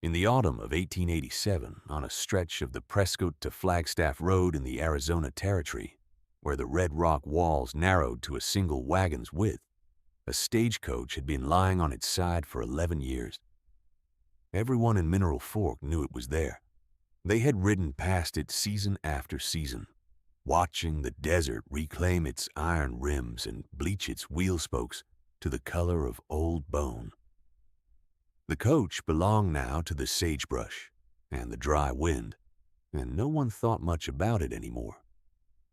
In the autumn of 1887, on a stretch of the Prescott to Flagstaff Road in the Arizona Territory, where the red rock walls narrowed to a single wagon's width, a stagecoach had been lying on its side for 11 years. Everyone in Mineral Fork knew it was there. They had ridden past it season after season, watching the desert reclaim its iron rims and bleach its wheel spokes to the color of old bone. The coach belonged now to the sagebrush and the dry wind, and no one thought much about it anymore,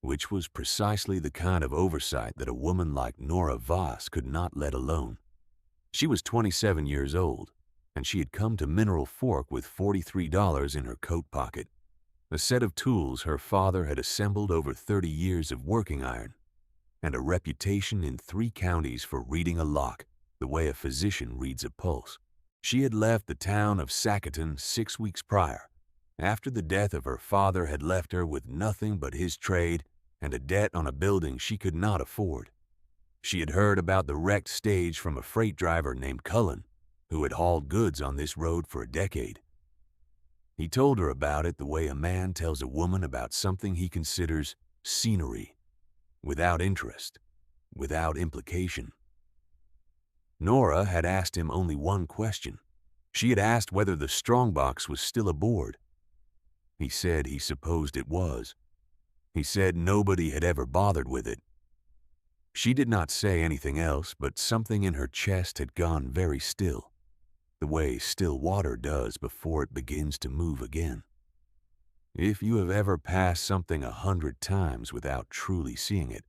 which was precisely the kind of oversight that a woman like Nora Voss could not let alone. She was 27 years old, and she had come to Mineral Fork with $43 in her coat pocket, a set of tools her father had assembled over 30 years of working iron, and a reputation in 3 counties for reading a lock the way a physician reads a pulse. She had left the town of Sacaton 6 weeks prior, after the death of her father had left her with nothing but his trade and a debt on a building she could not afford. She had heard about the wrecked stage from a freight driver named Cullen, who had hauled goods on this road for a decade. He told her about it the way a man tells a woman about something he considers scenery, without interest, without implication. Nora had asked him only one question. She had asked whether the Strongbox was still aboard. He said he supposed it was. He said nobody had ever bothered with it. She did not say anything else, but something in her chest had gone very still, the way still water does before it begins to move again. If you have ever passed something 100 times without truly seeing it,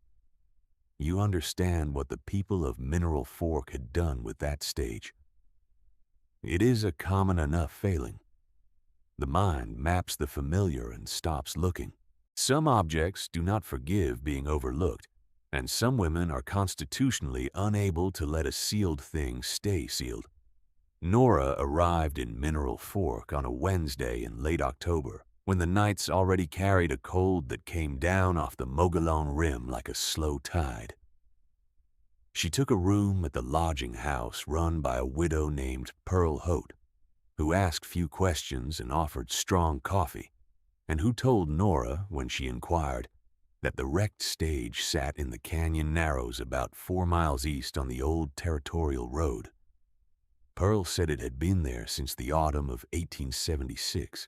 you understand what the people of Mineral Fork had done with that stage. It is a common enough failing. The mind maps the familiar and stops looking. Some objects do not forgive being overlooked, and some women are constitutionally unable to let a sealed thing stay sealed. Nora arrived in Mineral Fork on a Wednesday in late October, when the nights already carried a cold that came down off the Mogollon Rim like a slow tide. She took a room at the lodging house run by a widow named Pearl Hote, who asked few questions and offered strong coffee, and who told Nora, when she inquired, that the wrecked stage sat in the canyon narrows about 4 miles east on the old territorial road. Pearl said it had been there since the autumn of 1876.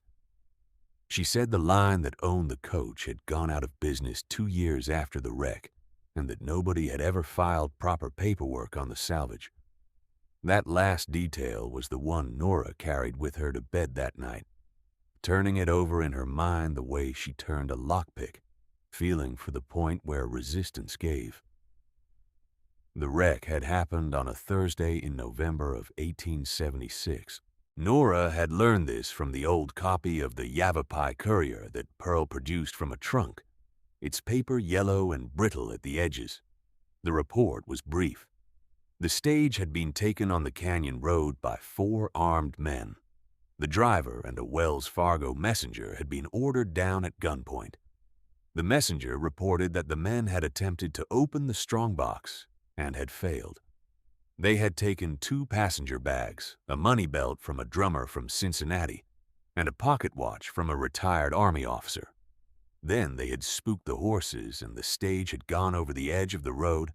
She said the line that owned the coach had gone out of business 2 years after the wreck, and that nobody had ever filed proper paperwork on the salvage. That last detail was the one Nora carried with her to bed that night, turning it over in her mind the way she turned a lockpick, feeling for the point where resistance gave. The wreck had happened on a Thursday in November of 1876. Nora had learned this from the old copy of the Yavapai Courier that Pearl produced from a trunk, its paper yellow and brittle at the edges. The report was brief. The stage had been taken on the canyon road by 4 armed men. The driver and a Wells Fargo messenger had been ordered down at gunpoint. The messenger reported that the men had attempted to open the Strongbox and had failed. They had taken 2 passenger bags, a money belt from a drummer from Cincinnati, and a pocket watch from a retired Army officer. Then they had spooked the horses, and the stage had gone over the edge of the road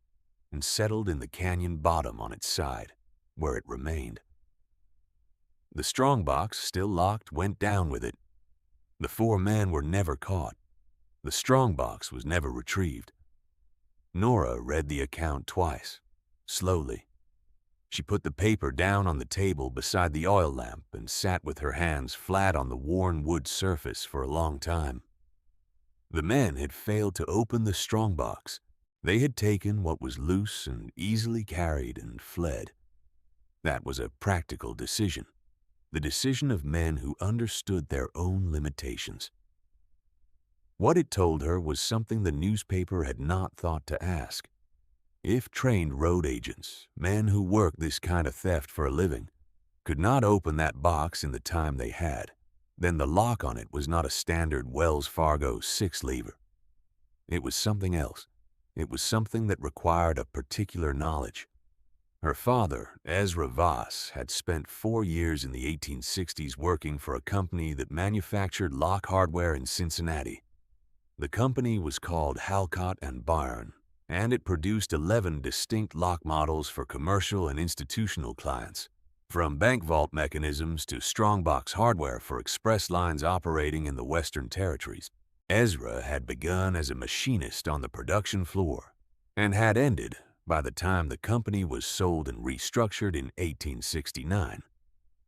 and settled in the canyon bottom on its side, where it remained. The Strongbox, still locked, went down with it. The 4 men were never caught. The Strongbox was never retrieved. Nora read the account twice, slowly. She put the paper down on the table beside the oil lamp and sat with her hands flat on the worn wood surface for a long time. The men had failed to open the Strongbox. They had taken what was loose and easily carried and fled. That was a practical decision, the decision of men who understood their own limitations. What it told her was something the newspaper had not thought to ask. If trained road agents, men who worked this kind of theft for a living, could not open that box in the time they had, then the lock on it was not a standard Wells Fargo 6-lever. It was something else. It was something that required a particular knowledge, Her father, Ezra Voss, had spent 4 years in the 1860s working for a company that manufactured lock hardware in Cincinnati. The company was called Halcott and Byron, and it produced 11 distinct lock models for commercial and institutional clients, from bank vault mechanisms to Strongbox hardware for express lines operating in the Western Territories. Ezra had begun as a machinist on the production floor and had ended by the time the company was sold and restructured in 1869,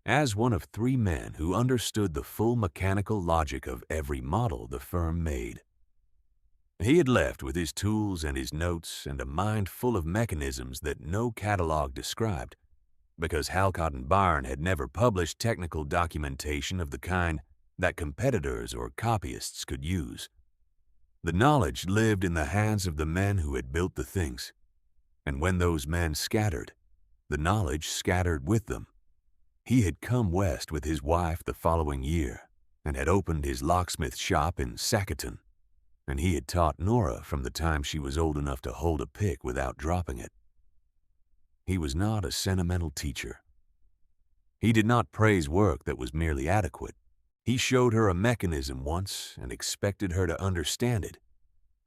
as one of 3 men who understood the full mechanical logic of every model the firm made. He had left with his tools and his notes and a mind full of mechanisms that no catalog described, because Halcott and Byron had never published technical documentation of the kind that competitors or copyists could use. The knowledge lived in the hands of the men who had built the things, and when those men scattered, the knowledge scattered with them. He had come west with his wife the following year and had opened his locksmith shop in Sacaton, and he had taught Nora from the time she was old enough to hold a pick without dropping it. He was not a sentimental teacher. He did not praise work that was merely adequate. He showed her a mechanism once and expected her to understand it,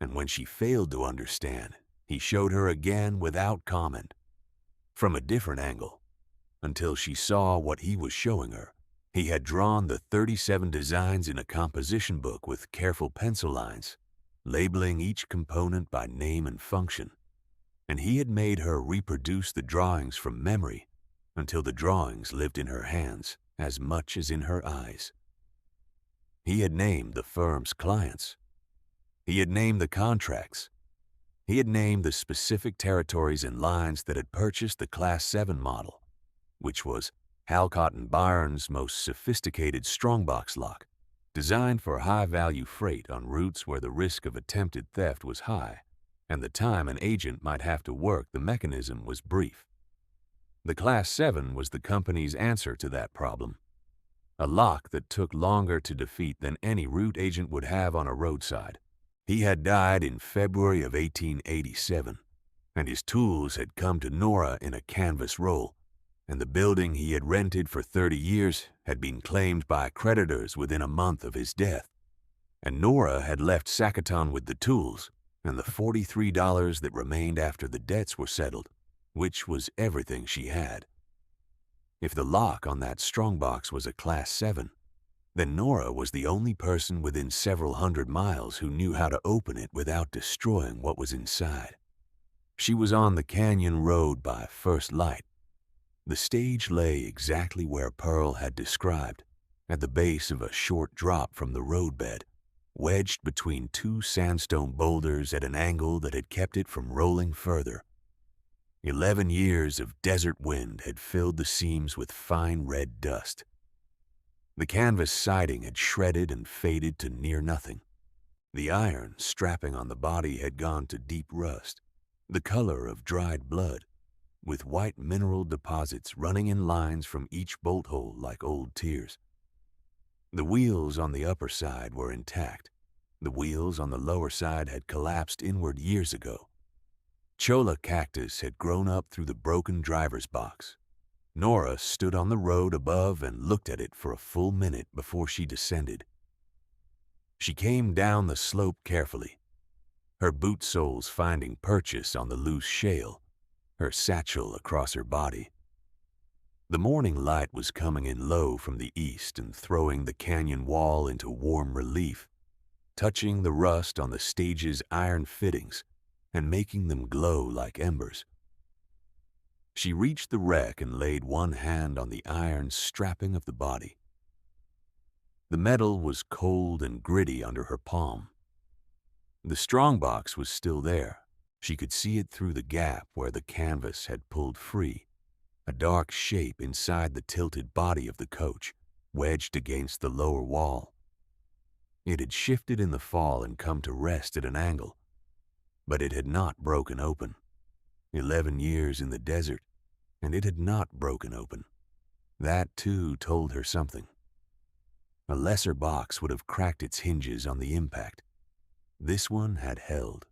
and when she failed to understand, he showed her again without comment, from a different angle, until she saw what he was showing her. He had drawn the 37 designs in a composition book with careful pencil lines, labeling each component by name and function, and he had made her reproduce the drawings from memory until the drawings lived in her hands as much as in her eyes. He had named the firm's clients. He had named the contracts. He had named the specific territories and lines that had purchased the Class 7 model, which was Halcott and Byron's most sophisticated Strongbox lock, designed for high-value freight on routes where the risk of attempted theft was high, and the time an agent might have to work the mechanism was brief. The Class 7 was the company's answer to that problem, a lock that took longer to defeat than any route agent would have on a roadside. He had died in February of 1887, and his tools had come to Nora in a canvas roll, and the building he had rented for 30 years had been claimed by creditors within a month of his death. And Nora had left Sacaton with the tools and the $43 that remained after the debts were settled, which was everything she had. If the lock on that Strongbox was a Class 7, then Nora was the only person within several hundred miles who knew how to open it without destroying what was inside. She was on the canyon road by first light. The stage lay exactly where Pearl had described, at the base of a short drop from the roadbed, wedged between 2 sandstone boulders at an angle that had kept it from rolling further. 11 years of desert wind had filled the seams with fine red dust. The canvas siding had shredded and faded to near nothing. The iron strapping on the body had gone to deep rust, the color of dried blood, with white mineral deposits running in lines from each bolt hole like old tears. The wheels on the upper side were intact. The wheels on the lower side had collapsed inward years ago. Cholla cactus had grown up through the broken driver's box. Nora stood on the road above and looked at it for a full minute before she descended. She came down the slope carefully, her boot soles finding purchase on the loose shale, her satchel across her body. The morning light was coming in low from the east and throwing the canyon wall into warm relief, touching the rust on the stage's iron fittings and making them glow like embers. She reached the wreck and laid one hand on the iron strapping of the body. The metal was cold and gritty under her palm. The Strongbox was still there. She could see it through the gap where the canvas had pulled free, a dark shape inside the tilted body of the coach, wedged against the lower wall. It had shifted in the fall and come to rest at an angle, but it had not broken open. 11 years in the desert, and it had not broken open. That, too, told her something. A lesser box would have cracked its hinges on the impact. This one had held.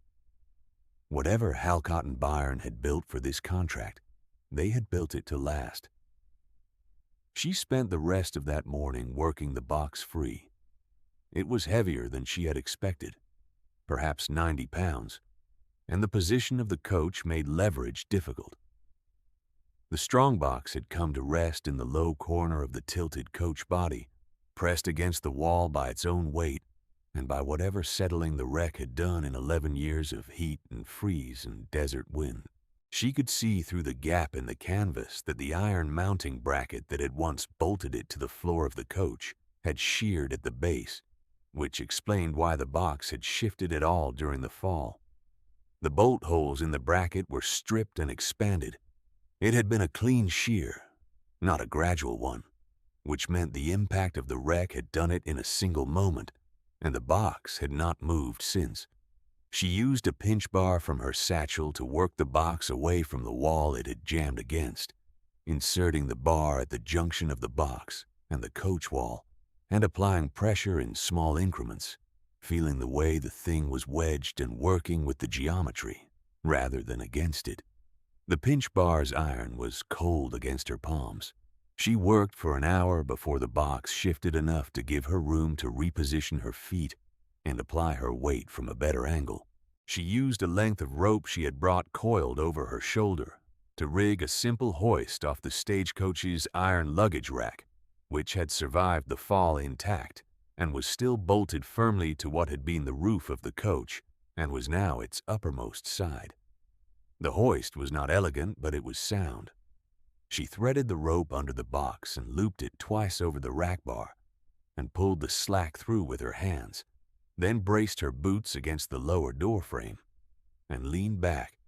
Whatever Halcott and Byron had built for this contract, They had built it to last. She spent the rest of that morning working the box free. It was heavier than she had expected, perhaps 90 pounds, and the position of the coach made leverage difficult. The Strongbox had come to rest in the low corner of the tilted coach body, pressed against the wall by its own weight and by whatever settling the wreck had done in 11 years of heat and freeze and desert wind. She could see through the gap in the canvas that the iron mounting bracket that had once bolted it to the floor of the coach had sheared at the base, which explained why the box had shifted at all during the fall. The bolt holes in the bracket were stripped and expanded. It had been a clean shear, not a gradual one, which meant the impact of the wreck had done it in a single moment, and the box had not moved since. She used a pinch bar from her satchel to work the box away from the wall it had jammed against, inserting the bar at the junction of the box and the coach wall, and applying pressure in small increments, feeling the way the thing was wedged and working with the geometry, rather than against it. The pinch bar's iron was cold against her palms. She worked for an hour before the box shifted enough to give her room to reposition her feet and apply her weight from a better angle. She used a length of rope she had brought coiled over her shoulder to rig a simple hoist off the stagecoach's iron luggage rack, which had survived the fall intact and was still bolted firmly to what had been the roof of the coach and was now its uppermost side. The hoist was not elegant, but it was sound. She threaded the rope under the box and looped it twice over the rack bar and pulled the slack through with her hands, then braced her boots against the lower door frame and leaned back,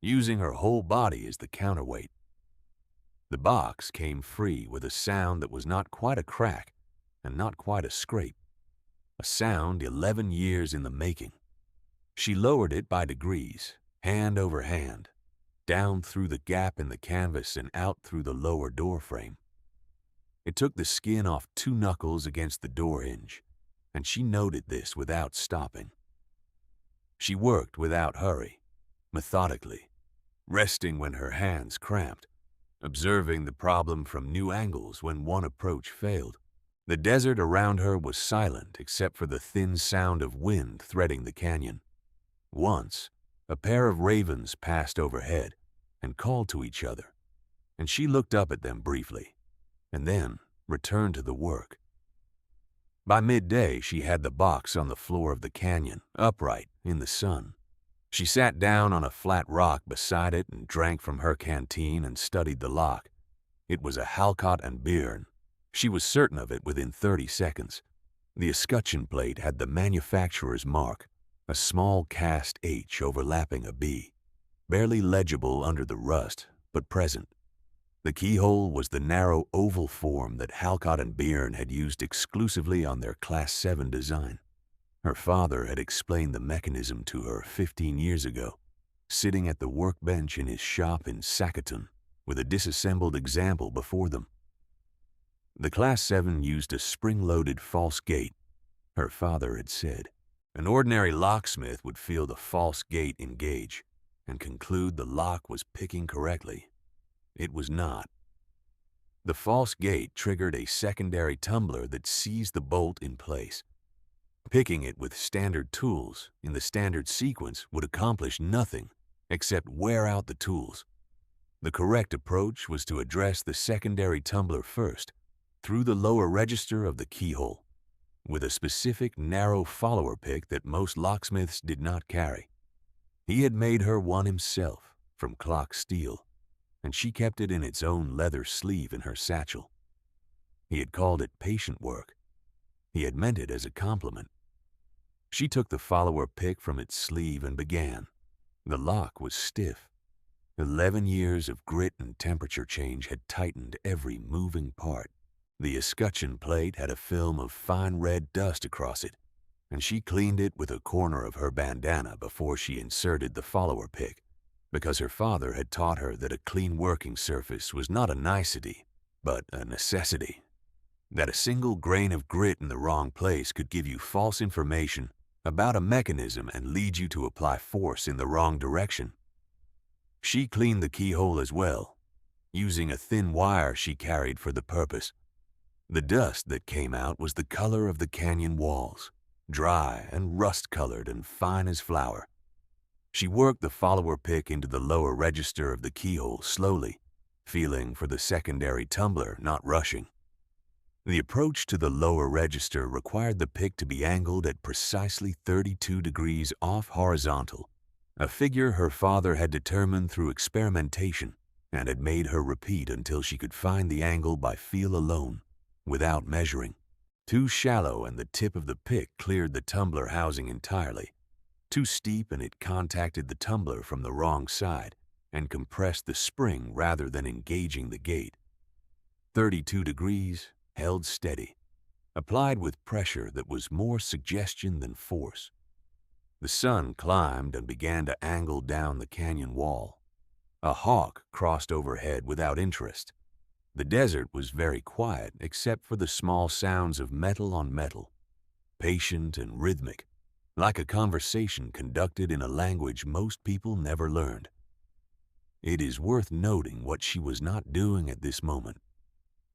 using her whole body as the counterweight. The box came free with a sound that was not quite a crack and not quite a scrape, a sound 11 years in the making. She lowered it by degrees, hand over hand, down through the gap in the canvas and out through the lower door frame. It took the skin off 2 knuckles against the door hinge, and she noted this without stopping. She worked without hurry, methodically, resting when her hands cramped, observing the problem from new angles when one approach failed. The desert around her was silent except for the thin sound of wind threading the canyon. Once, a pair of ravens passed overhead and called to each other, and she looked up at them briefly, and then returned to the work. By midday, she had the box on the floor of the canyon, upright in the sun. She sat down on a flat rock beside it and drank from her canteen and studied the lock. It was a Halcott and Byrne. She was certain of it within 30 seconds. The escutcheon plate had the manufacturer's mark, a small cast H overlapping a B, barely legible under the rust, but present. The keyhole was the narrow oval form that Halcott and Byrne had used exclusively on their Class 7 design. Her father had explained the mechanism to her 15 years ago, sitting at the workbench in his shop in Sacaton with a disassembled example before them. The Class 7 used a spring-loaded false gate, her father had said. An ordinary locksmith would feel the false gate engage and conclude the lock was picking correctly. It was not. The false gate triggered a secondary tumbler that seized the bolt in place. Picking it with standard tools in the standard sequence would accomplish nothing except wear out the tools. The correct approach was to address the secondary tumbler first, through the lower register of the keyhole, with a specific narrow follower pick that most locksmiths did not carry. He had made her one himself from clock steel, and she kept it in its own leather sleeve in her satchel. He had called it patient work. He had meant it as a compliment. She took the follower pick from its sleeve and began. The lock was stiff. 11 years of grit and temperature change had tightened every moving part. The escutcheon plate had a film of fine red dust across it, and she cleaned it with a corner of her bandana before she inserted the follower pick, because her father had taught her that a clean working surface was not a nicety, but a necessity. That a single grain of grit in the wrong place could give you false information about a mechanism and lead you to apply force in the wrong direction. She cleaned the keyhole as well, using a thin wire she carried for the purpose. The dust that came out was the color of the canyon walls, dry and rust-colored and fine as flour. She worked the follower pick into the lower register of the keyhole slowly, feeling for the secondary tumbler, not rushing. The approach to the lower register required the pick to be angled at precisely 32 degrees off horizontal, a figure her father had determined through experimentation and had made her repeat until she could find the angle by feel alone, without measuring. Too shallow and the tip of the pick cleared the tumbler housing entirely. Too steep and it contacted the tumbler from the wrong side and compressed the spring rather than engaging the gate. 32 degrees, held steady, applied with pressure that was more suggestion than force. The sun climbed and began to angle down the canyon wall. A hawk crossed overhead without interest. The desert was very quiet except for the small sounds of metal on metal, patient and rhythmic, like a conversation conducted in a language most people never learned. It is worth noting what she was not doing at this moment.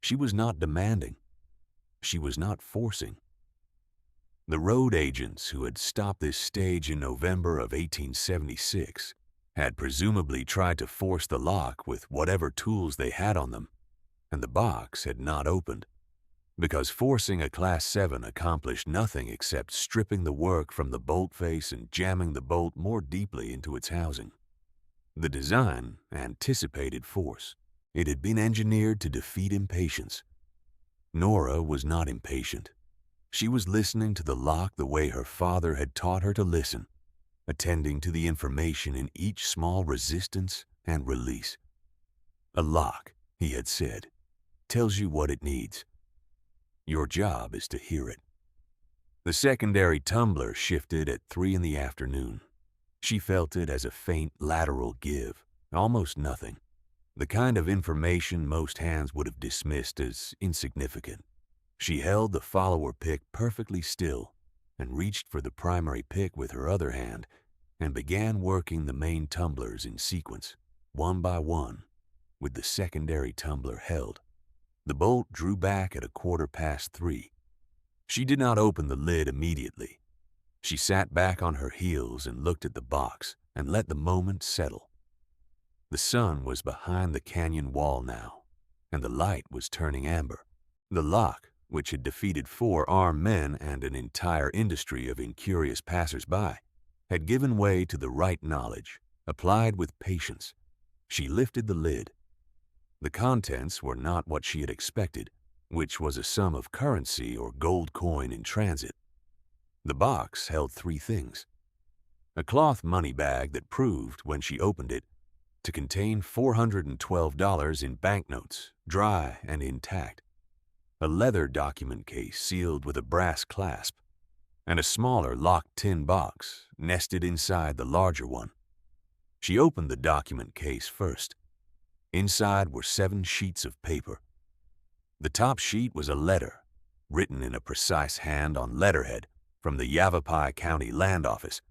She was not demanding. She was not forcing. The road agents who had stopped this stage in November of 1876 had presumably tried to force the lock with whatever tools they had on them, and the box had not opened, because forcing a Class 7 accomplished nothing except stripping the work from the bolt face and jamming the bolt more deeply into its housing. The design anticipated force. It had been engineered to defeat impatience. Nora was not impatient. She was listening to the lock the way her father had taught her to listen, attending to the information in each small resistance and release. A lock, he had said, tells you what it needs. Your job is to hear it. The secondary tumbler shifted at 3 in the afternoon. She felt it as a faint lateral give, almost nothing. The kind of information most hands would have dismissed as insignificant. She held the follower pick perfectly still and reached for the primary pick with her other hand and began working the main tumblers in sequence, one by one, with the secondary tumbler held. The bolt drew back at 3:15. She did not open the lid immediately. She sat back on her heels and looked at the box and let the moment settle. The sun was behind the canyon wall now, and the light was turning amber. The lock, which had defeated 4 armed men and an entire industry of incurious passers-by, had given way to the right knowledge, applied with patience. She lifted the lid. The contents were not what she had expected, which was a sum of currency or gold coin in transit. The box held 3 things. A cloth money bag that proved, when she opened it, to contain $412 in banknotes, dry and intact. A leather document case sealed with a brass clasp, and a smaller locked tin box nested inside the larger one. She opened the document case first. Inside were 7 sheets of paper. The top sheet was a letter, written in a precise hand on letterhead from the Yavapai County Land Office,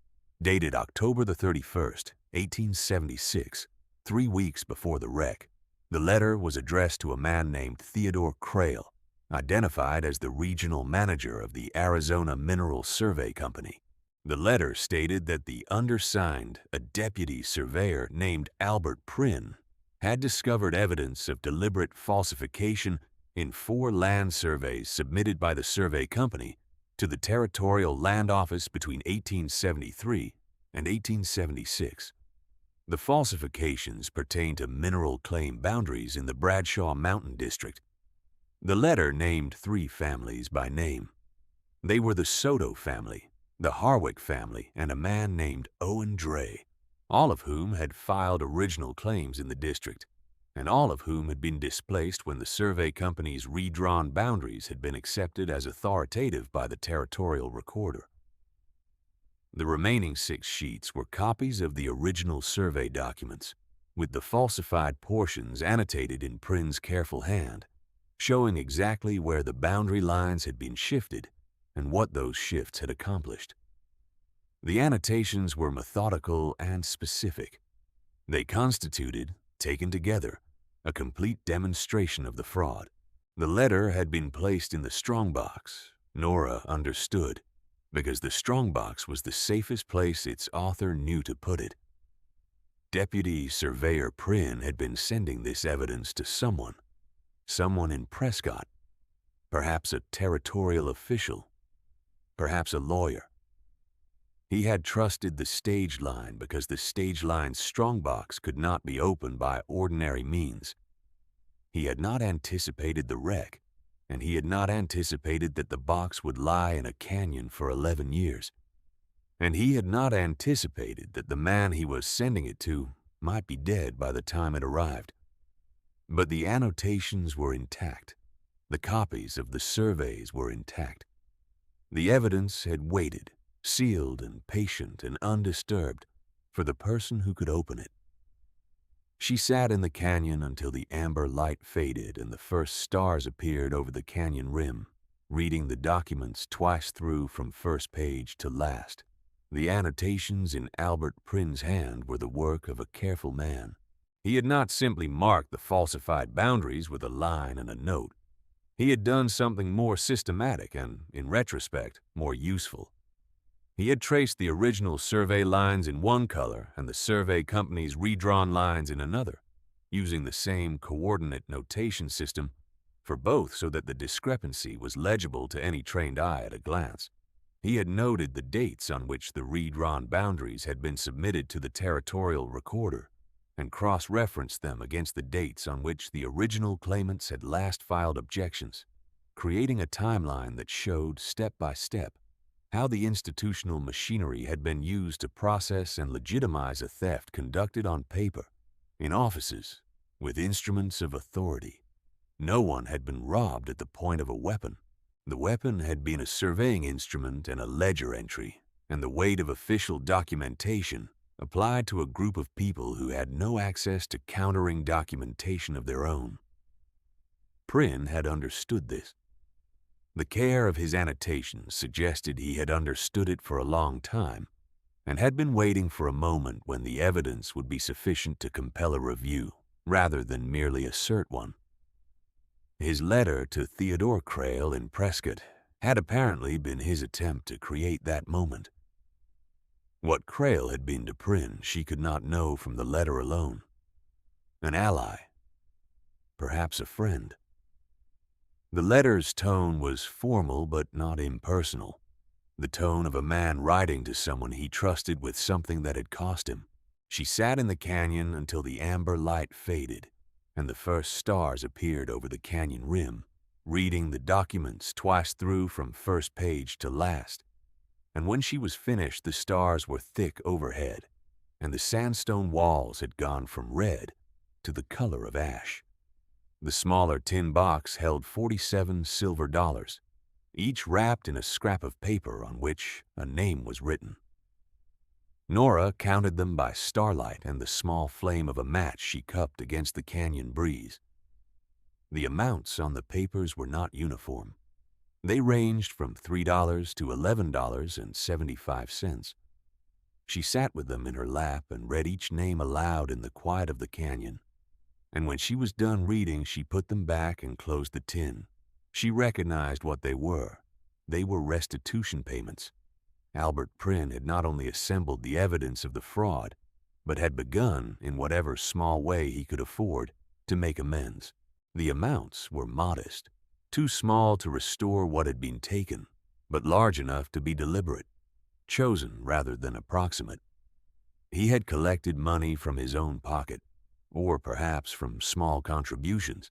dated October 31st, 1876, 3 weeks before the wreck. The letter was addressed to a man named Theodore Crail, identified as the regional manager of the Arizona Mineral Survey Company. The letter stated that the undersigned, a deputy surveyor named Albert Prynne, had discovered evidence of deliberate falsification in 4 land surveys submitted by the survey company to the Territorial Land Office between 1873 and 1876. The falsifications pertain to mineral claim boundaries in the Bradshaw Mountain District. The letter named 3 families by name. They were the Soto family, the Harwick family, and a man named Owen Dray, all of whom had filed original claims in the district, and all of whom had been displaced when the survey company's redrawn boundaries had been accepted as authoritative by the territorial recorder. The remaining 6 sheets were copies of the original survey documents, with the falsified portions annotated in Prynne's careful hand, showing exactly where the boundary lines had been shifted and what those shifts had accomplished. The annotations were methodical and specific. They constituted, taken together, a complete demonstration of the fraud. The letter had been placed in the Strongbox, Nora understood, because the Strongbox was the safest place its author knew to put it. Deputy Surveyor Prynne had been sending this evidence to someone in Prescott, perhaps a territorial official, perhaps a lawyer. He had trusted the stage line because the stage line's Strongbox could not be opened by ordinary means. He had not anticipated the wreck, and he had not anticipated that the box would lie in a canyon for 11 years. And he had not anticipated that the man he was sending it to might be dead by the time it arrived. But the annotations were intact. The copies of the surveys were intact. The evidence had waited, sealed and patient and undisturbed, for the person who could open it. She sat in the canyon until the amber light faded and the first stars appeared over the canyon rim, reading the documents twice through from first page to last. The annotations in Albert Prynne's hand were the work of a careful man. He had not simply marked the falsified boundaries with a line and a note. He had done something more systematic and, in retrospect, more useful. He had traced the original survey lines in one color and the survey company's redrawn lines in another, using the same coordinate notation system for both so that the discrepancy was legible to any trained eye at a glance. He had noted the dates on which the redrawn boundaries had been submitted to the territorial recorder and cross-referenced them against the dates on which the original claimants had last filed objections, creating a timeline that showed, step by step, how the institutional machinery had been used to process and legitimize a theft conducted on paper, in offices, with instruments of authority. No one had been robbed at the point of a weapon. The weapon had been a surveying instrument and a ledger entry, and the weight of official documentation applied to a group of people who had no access to countering documentation of their own. Prynne had understood this. The care of his annotations suggested he had understood it for a long time and had been waiting for a moment when the evidence would be sufficient to compel a review, rather than merely assert one. His letter to Theodore Crail in Prescott had apparently been his attempt to create that moment. What Crail had been to Prynne she could not know from the letter alone. An ally, perhaps a friend. The letter's tone was formal but not impersonal, the tone of a man writing to someone he trusted with something that had cost him. She sat in the canyon until the amber light faded and the first stars appeared over the canyon rim, reading the documents twice through from first page to last. And when she was finished, the stars were thick overhead, and the sandstone walls had gone from red to the color of ash. The smaller tin box held 47 silver dollars, each wrapped in a scrap of paper on which a name was written. Nora counted them by starlight and the small flame of a match she cupped against the canyon breeze. The amounts on the papers were not uniform. They ranged from $3 to $11.75. She sat with them in her lap and read each name aloud in the quiet of the canyon. And when she was done reading, she put them back and closed the tin. She recognized what they were. They were restitution payments. Albert Prynne had not only assembled the evidence of the fraud, but had begun, in whatever small way he could afford, to make amends. The amounts were modest, too small to restore what had been taken, but large enough to be deliberate, chosen rather than approximate. He had collected money from his own pocket, or perhaps from small contributions,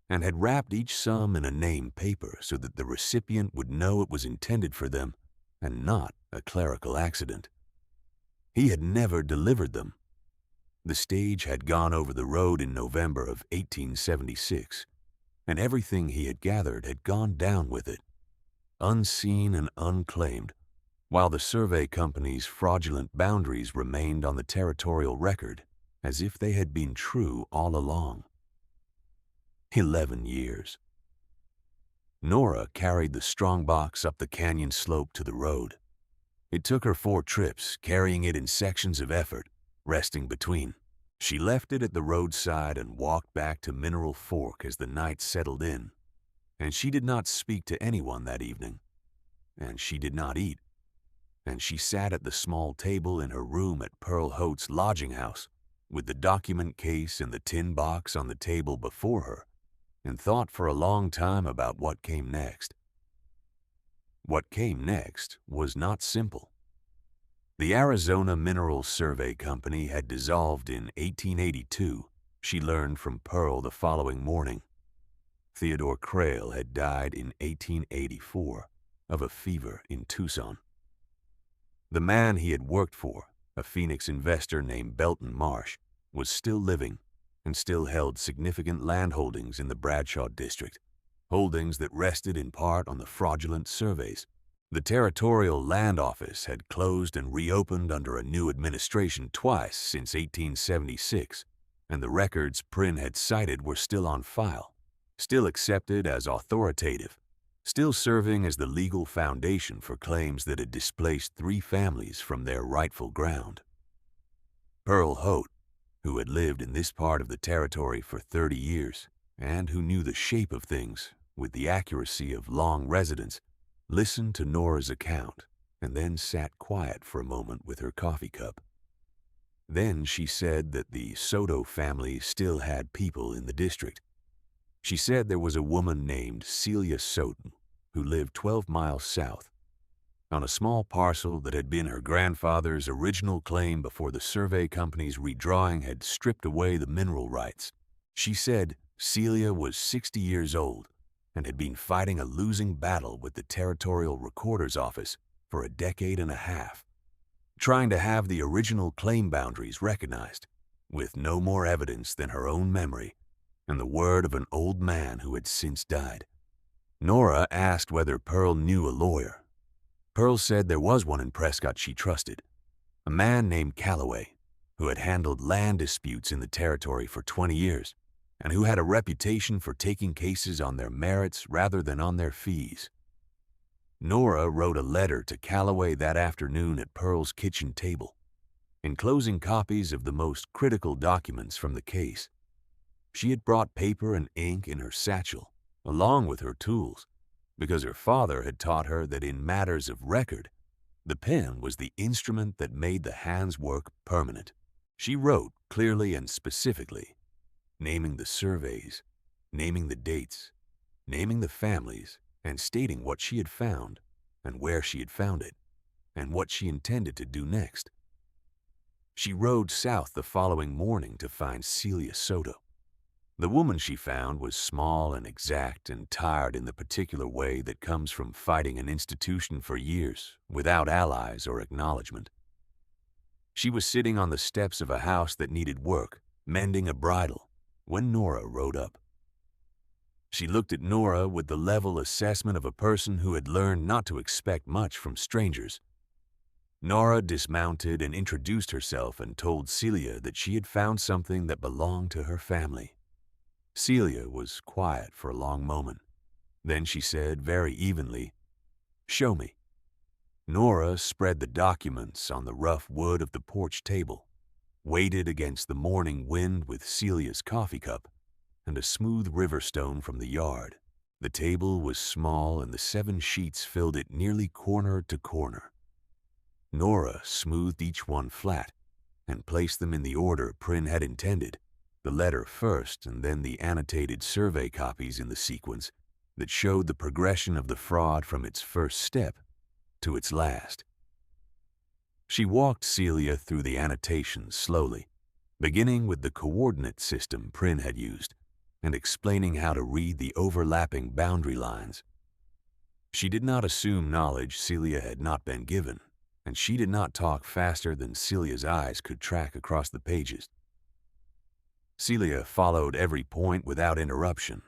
and had wrapped each sum in a named paper so that the recipient would know it was intended for them and not a clerical accident. He had never delivered them. The stage had gone over the road in November of 1876, and everything he had gathered had gone down with it, unseen and unclaimed, while the survey company's fraudulent boundaries remained on the territorial record as if they had been true all along. 11 years. Nora carried the Strongbox up the canyon slope to the road. It took her 4 trips, carrying it in sections of effort, resting between. She left it at the roadside and walked back to Mineral Fork as the night settled in, and she did not speak to anyone that evening, and she did not eat, and she sat at the small table in her room at Pearl Hote's lodging house with the document case and the tin box on the table before her, and thought for a long time about what came next. What came next was not simple. The Arizona Mineral Survey Company had dissolved in 1882, she learned from Pearl the following morning. Theodore Crail had died in 1884 of a fever in Tucson. The man he had worked for, a Phoenix investor named Belton Marsh, was still living and still held significant land holdings in the Bradshaw district, holdings that rested in part on the fraudulent surveys. The Territorial Land Office had closed and reopened under a new administration twice since 1876, and the records Prynne had cited were still on file, still accepted as authoritative, still serving as the legal foundation for claims that had displaced 3 families from their rightful ground. Pearl Hote, who had lived in this part of the territory for 30 years and who knew the shape of things with the accuracy of long residence, listened to Nora's account and then sat quiet for a moment with her coffee cup. Then she said that the Soto family still had people in the district. She said there was a woman named Celia Soto who lived 12 miles south, on a small parcel that had been her grandfather's original claim before the survey company's redrawing had stripped away the mineral rights. She said Celia was 60 years old and had been fighting a losing battle with the Territorial Recorder's Office for a decade and a half, trying to have the original claim boundaries recognized, with no more evidence than her own memory and the word of an old man who had since died. Nora asked whether Pearl knew a lawyer. Pearl said there was one in Prescott she trusted, a man named Calloway, who had handled land disputes in the territory for 20 years, and who had a reputation for taking cases on their merits rather than on their fees. Nora wrote a letter to Calloway that afternoon at Pearl's kitchen table, enclosing copies of the most critical documents from the case. She had brought paper and ink in her satchel, along with her tools, because her father had taught her that in matters of record, the pen was the instrument that made the hand's work permanent. She wrote clearly and specifically, naming the surveys, naming the dates, naming the families, and stating what she had found and where she had found it, and what she intended to do next. She rode south the following morning to find Celia Soto. The woman she found was small and exact and tired in the particular way that comes from fighting an institution for years without allies or acknowledgement. She was sitting on the steps of a house that needed work, mending a bridle, when Nora rode up. She looked at Nora with the level assessment of a person who had learned not to expect much from strangers. Nora dismounted and introduced herself and told Celia that she had found something that belonged to her family. Celia was quiet for a long moment. Then she said very evenly, "Show me." Nora spread the documents on the rough wood of the porch table, weighted against the morning wind with Celia's coffee cup and a smooth river stone from the yard. The table was small and the 7 sheets filled it nearly corner to corner. Nora smoothed each one flat and placed them in the order Prynne had intended, the letter first and then the annotated survey copies in the sequence that showed the progression of the fraud from its first step to its last. She walked Celia through the annotations slowly, beginning with the coordinate system Prynne had used and explaining how to read the overlapping boundary lines. She did not assume knowledge Celia had not been given, and she did not talk faster than Celia's eyes could track across the pages. Celia followed every point without interruption,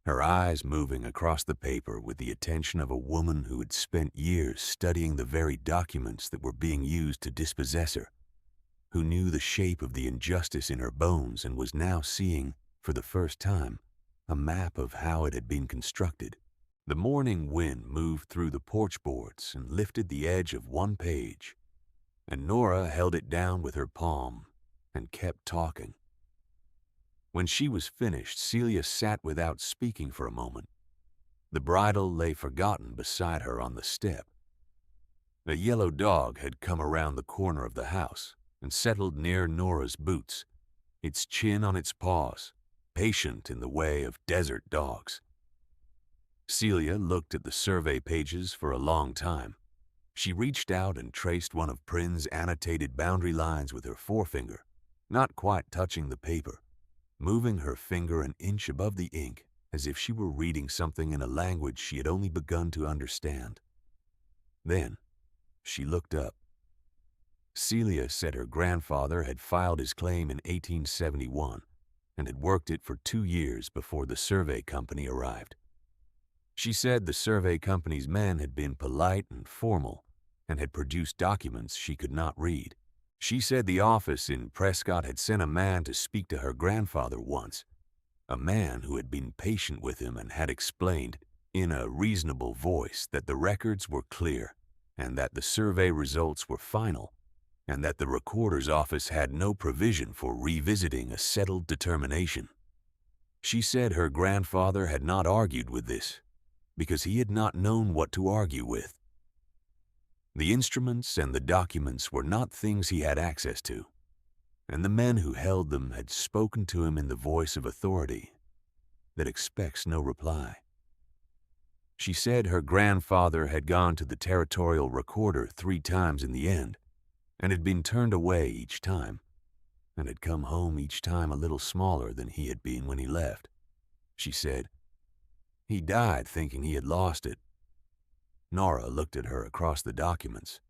her eyes moving across the paper with the attention of a woman who had spent years studying the very documents that were being used to dispossess her, who knew the shape of the injustice in her bones and was now seeing, for the first time, a map of how it had been constructed. The morning wind moved through the porch boards and lifted the edge of one page, and Nora held it down with her palm and kept talking. When she was finished, Celia sat without speaking for a moment. The bridle lay forgotten beside her on the step. A yellow dog had come around the corner of the house and settled near Nora's boots, its chin on its paws, patient in the way of desert dogs. Celia looked at the survey pages for a long time. She reached out and traced one of Prin's annotated boundary lines with her forefinger, not quite touching the paper, moving her finger an inch above the ink as if she were reading something in a language she had only begun to understand. Then she looked up. Celia said her grandfather had filed his claim in 1871 and had worked it for 2 years before the survey company arrived. She said the survey company's men had been polite and formal and had produced documents she could not read. She said the office in Prescott had sent a man to speak to her grandfather once, a man who had been patient with him and had explained, in a reasonable voice, that the records were clear and that the survey results were final, and that the recorder's office had no provision for revisiting a settled determination. She said her grandfather had not argued with this, because he had not known what to argue with. The instruments and the documents were not things he had access to, and the men who held them had spoken to him in the voice of authority that expects no reply. She said her grandfather had gone to the territorial recorder 3 times in the end, and had been turned away each time, and had come home each time a little smaller than he had been when he left. She said, "He died thinking he had lost it." Nora looked at her across the documents.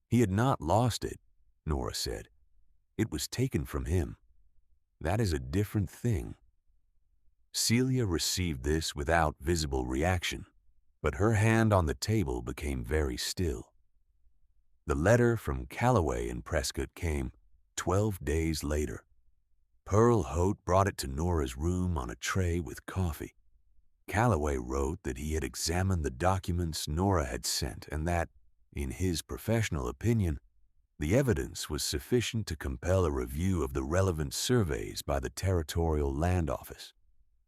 "He had not lost it," Nora said. "It was taken from him. That is a different thing." Celia received this without visible reaction, but her hand on the table became very still. The letter from Calloway in Prescott came 12 days later. Pearl Hote brought it to Nora's room on a tray with coffee. Calloway wrote that he had examined the documents Nora had sent and that, in his professional opinion, the evidence was sufficient to compel a review of the relevant surveys by the Territorial Land Office.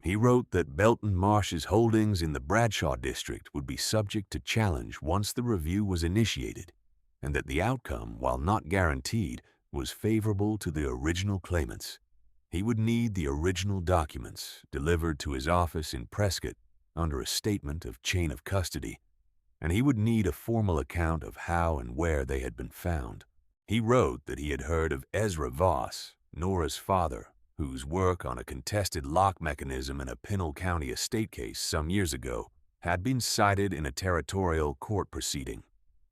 He wrote that Belton Marsh's holdings in the Bradshaw district would be subject to challenge once the review was initiated, and that the outcome, while not guaranteed, was favorable to the original claimants. He would need the original documents delivered to his office in Prescott under a statement of chain of custody, and he would need a formal account of how and where they had been found. He wrote that he had heard of Ezra Voss, Nora's father, whose work on a contested lock mechanism in a Pinal County estate case some years ago had been cited in a territorial court proceeding.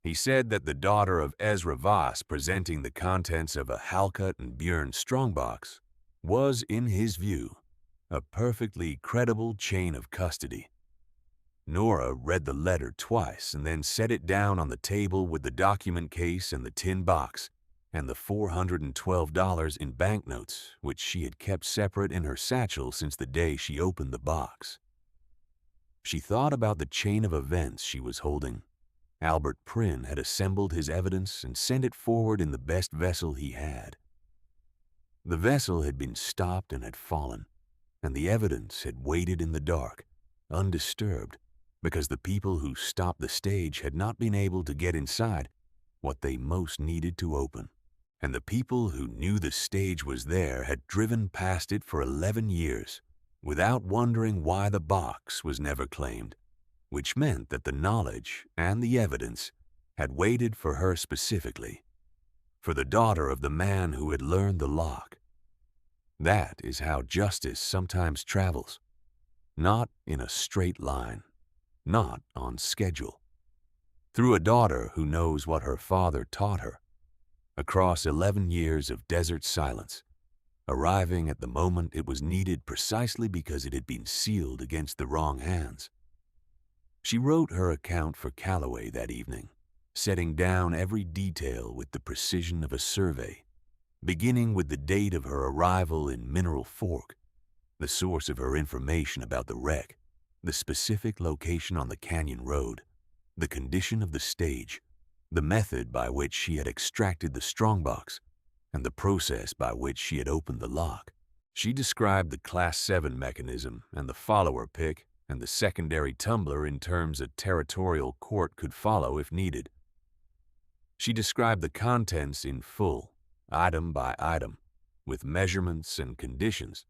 He said that the daughter of Ezra Voss presenting the contents of a Halcutt and Björn Strongbox was, in his view, a perfectly credible chain of custody. Nora read the letter twice and then set it down on the table with the document case and the tin box and the $412 in banknotes, which she had kept separate in her satchel since the day she opened the box. She thought about the chain of events she was holding. Albert Prynne had assembled his evidence and sent it forward in the best vessel he had. The vessel had been stopped and had fallen, and the evidence had waited in the dark, undisturbed, because the people who stopped the stage had not been able to get inside what they most needed to open. And the people who knew the stage was there had driven past it for 11 years, without wondering why the box was never claimed, which meant that the knowledge and the evidence had waited for her specifically, for the daughter of the man who had learned the lock. That is how justice sometimes travels, not in a straight line, not on schedule, through a daughter who knows what her father taught her, across 11 years of desert silence, arriving at the moment it was needed precisely because it had been sealed against the wrong hands. She wrote her account for Calloway that evening, setting down every detail with the precision of a survey, beginning with the date of her arrival in Mineral Fork, the source of her information about the wreck, the specific location on the canyon road, the condition of the stage, the method by which she had extracted the strongbox, and the process by which she had opened the lock. She described the Class 7 mechanism and the follower pick and the secondary tumbler in terms a territorial court could follow if needed. She described the contents in full, item by item, with measurements and conditions.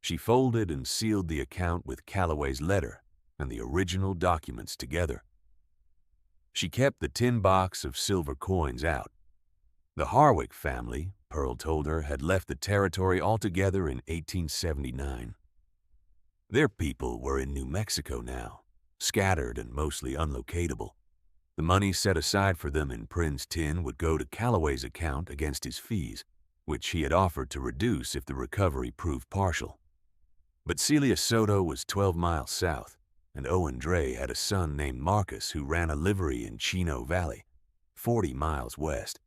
She folded and sealed the account with Calloway's letter and the original documents together. She kept the tin box of silver coins out. The Harwick family, Pearl told her, had left the territory altogether in 1879. Their people were in New Mexico now, scattered and mostly unlocatable. The money set aside for them in Prin's tin would go to Calloway's account against his fees, which he had offered to reduce if the recovery proved partial. But Celia Soto was 12 miles south, and Owen Dre had a son named Marcus who ran a livery in Chino Valley, 40 miles west.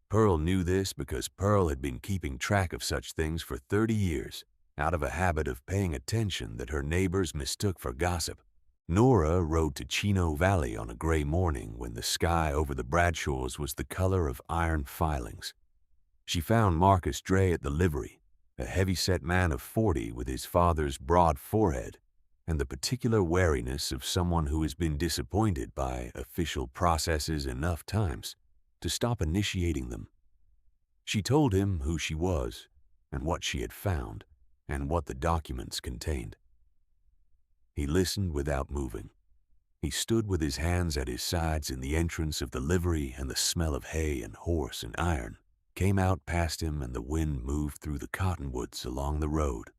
Pearl knew this because Pearl had been keeping track of such things for 30 years, out of a habit of paying attention that her neighbors mistook for gossip. Nora rode to Chino Valley on a gray morning when the sky over the Bradshaws was the color of iron filings. She found Marcus Dre at the livery, a heavy-set man of 40 with his father's broad forehead and the particular wariness of someone who has been disappointed by official processes enough times to stop initiating them. She told him who she was and what she had found and what the documents contained. He listened without moving. He stood with his hands at his sides in the entrance of the livery, and the smell of hay and horse and iron came out past him, and the wind moved through the cottonwoods along the road.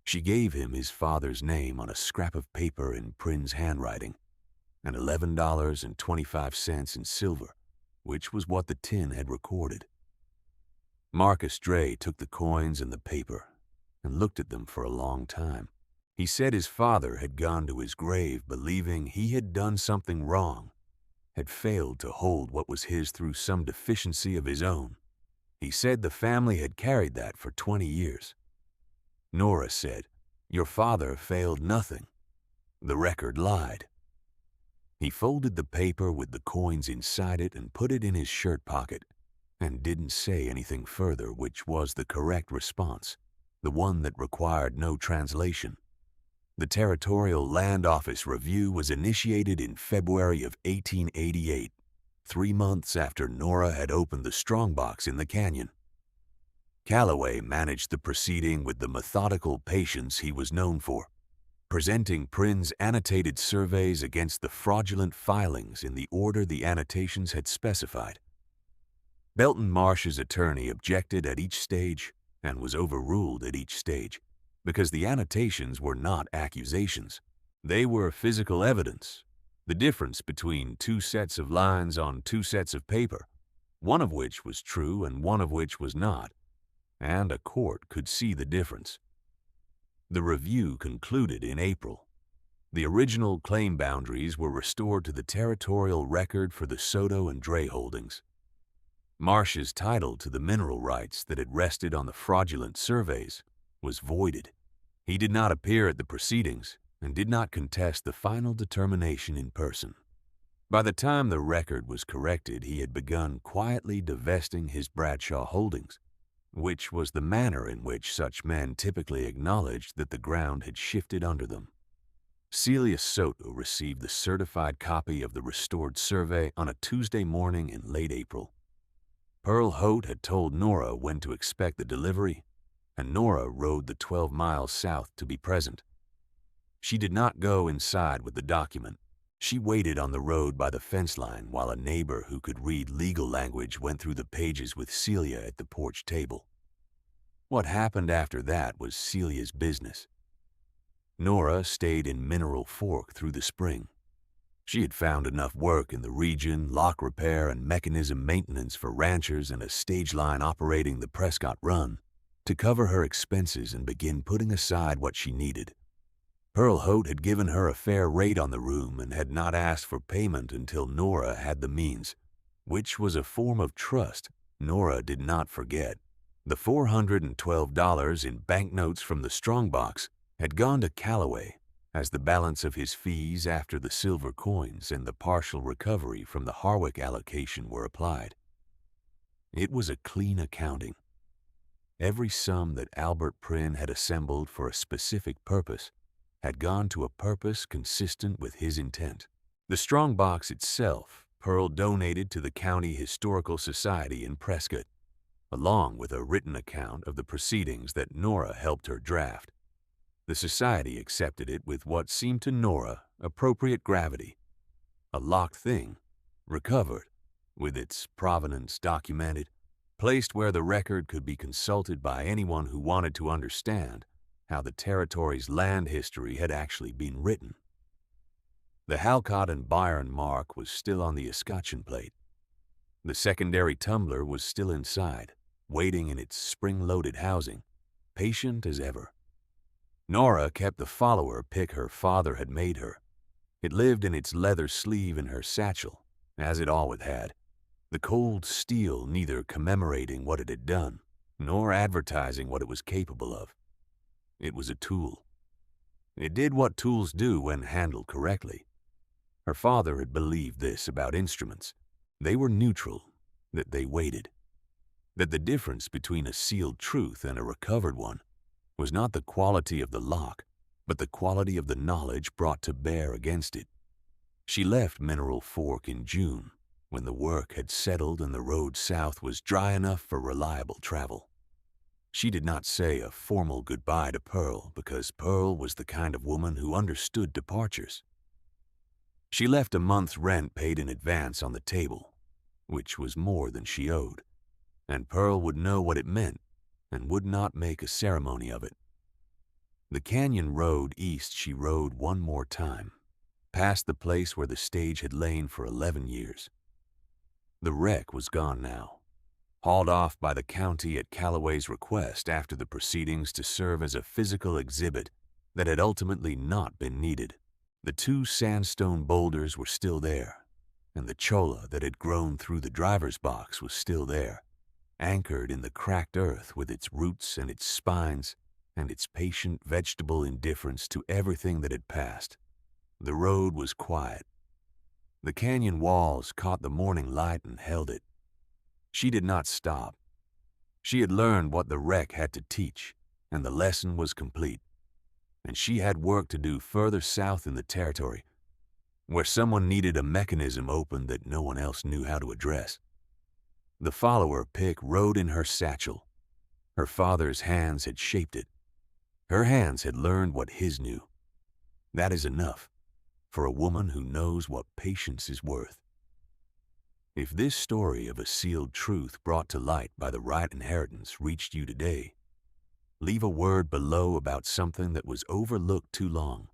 She gave him his father's name on a scrap of paper in Prin's handwriting, and $11.25 in silver, which was what the tin had recorded. Marcus Dre took the coins and the paper and looked at them for a long time. He said his father had gone to his grave believing he had done something wrong, had failed to hold what was his through some deficiency of his own. He said the family had carried that for 20 years. Nora said, "Your father failed nothing. The record lied." He folded the paper with the coins inside it and put it in his shirt pocket, and didn't say anything further, which was the correct response, the one that required no translation. The Territorial Land Office review was initiated in February of 1888, 3 months after Nora had opened the Strongbox in the canyon. Calloway managed the proceeding with the methodical patience he was known for, presenting Prin's annotated surveys against the fraudulent filings in the order the annotations had specified. Belton Marsh's attorney objected at each stage and was overruled at each stage, because the annotations were not accusations. They were physical evidence, the difference between 2 sets of lines on 2 sets of paper, one of which was true and one of which was not, and a court could see the difference. The review concluded in April. The original claim boundaries were restored to the territorial record for the Soto and Dre holdings. Marsh's title to the mineral rights that had rested on the fraudulent surveys was voided. He did not appear at the proceedings and did not contest the final determination in person. By the time the record was corrected, he had begun quietly divesting his Bradshaw holdings, which was the manner in which such men typically acknowledged that the ground had shifted under them. Celia Soto received the certified copy of the restored survey on a Tuesday morning in late April. Pearl Hote had told Nora when to expect the delivery, and Nora rode the 12 miles south to be present. She did not go inside with the document. She waited on the road by the fence line while a neighbor who could read legal language went through the pages with Celia at the porch table. What happened after that was Celia's business. Nora stayed in Mineral Fork through the spring. She had found enough work in the region, lock repair and mechanism maintenance for ranchers and a stage line operating the Prescott Run, to cover her expenses and begin putting aside what she needed. Pearl Hote had given her a fair rate on the room and had not asked for payment until Nora had the means, which was a form of trust Nora did not forget. The $412 in banknotes from the Strongbox had gone to Calloway as the balance of his fees after the silver coins and the partial recovery from the Harwick allocation were applied. It was a clean accounting. Every sum that Albert Prynne had assembled for a specific purpose had gone to a purpose consistent with his intent. The strongbox itself, Pearl donated to the County Historical Society in Prescott, along with a written account of the proceedings that Nora helped her draft. The society accepted it with what seemed to Nora appropriate gravity. A locked thing, recovered, with its provenance documented, placed where the record could be consulted by anyone who wanted to understand how the territory's land history had actually been written. The Halcott and Byron mark was still on the escutcheon plate. The secondary tumbler was still inside, waiting in its spring-loaded housing, patient as ever. Nora kept the follower pick her father had made her. It lived in its leather sleeve in her satchel, as it always had, the cold steel neither commemorating what it had done, nor advertising what it was capable of. It was a tool. It did what tools do when handled correctly. Her father had believed this about instruments. They were neutral, that they waited. That the difference between a sealed truth and a recovered one was not the quality of the lock, but the quality of the knowledge brought to bear against it. She left Mineral Fork in June, when the work had settled and the road south was dry enough for reliable travel. She did not say a formal goodbye to Pearl because Pearl was the kind of woman who understood departures. She left a month's rent paid in advance on the table, which was more than she owed, and Pearl would know what it meant and would not make a ceremony of it. The canyon road east she rode one more time, past the place where the stage had lain for 11 years. The wreck was gone now, hauled off by the county at Calloway's request after the proceedings to serve as a physical exhibit that had ultimately not been needed. The 2 sandstone boulders were still there, and the cholla that had grown through the driver's box was still there, anchored in the cracked earth with its roots and its spines and its patient vegetable indifference to everything that had passed. The road was quiet. The canyon walls caught the morning light and held it. She did not stop. She had learned what the wreck had to teach, and the lesson was complete. And she had work to do further south in the territory, where someone needed a mechanism opened that no one else knew how to address. The follower pick rode in her satchel. Her father's hands had shaped it. Her hands had learned what his knew. That is enough for a woman who knows what patience is worth. If this story of a sealed truth brought to light by the right inheritance reached you today, leave a word below about something that was overlooked too long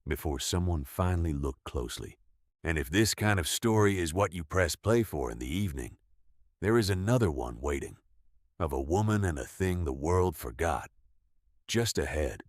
before someone finally looked closely. And if this kind of story is what you press play for in the evening, there is another one waiting, of a woman and a thing the world forgot, just ahead.